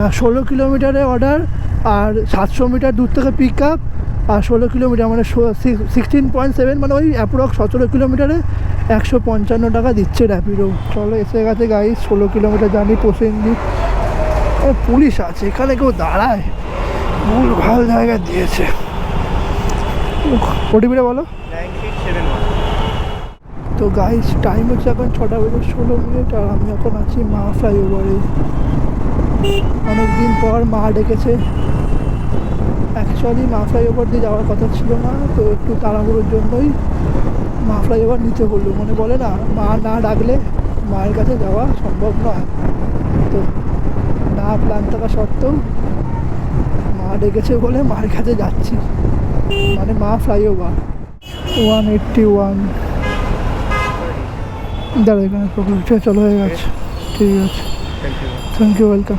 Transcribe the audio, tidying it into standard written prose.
16 কিলোমিটারে অর্ডার, আর 700 মিটার দূর থেকে পিক আপ, আর 16 কিলোমিটার মানে 16.7 মানে ওই অ্যাপ্রক্স 17 কিলোমিটারে 155 টাকা দিচ্ছে র্যাপিডো। চলো এসে গেছে গাইস, 16 কিলোমিটার জানি প্রসেনজিৎ। পুলিশ আছে এখানে, কেউ দাঁড়ায়, ভুল ভাল জায়গায় দিয়েছে। ওটিপিটা বলো। 9671। তো গাইস টাইম হচ্ছে এখন 6টা বেজে 16 মিনিট, আর আমি এখন আছি মা ফ্লাইওভারে। অনেকদিন পর মা ডেকেছে। অ্যাকচুয়ালি মা ফ্লাইওভার দিয়ে যাওয়ার কথা ছিল না, তো একটু তাড়াহুড়োর জন্যই মা ফ্লাইওভার নিতে হলো। মনে বলে না, মা না ডাকলে মায়ের কাছে যাওয়া সম্ভব নয়। তো না প্ল্যান থাকা সত্ত্বেও মা ডেকেছে বলে মায়ের কাছে যাচ্ছি, মানে মা ফ্লাইওভার 181। দাঁড়া এখানে চলো, হয়ে গেছে, ঠিক আছে, থ্যাংক ইউ, ওয়েলকাম।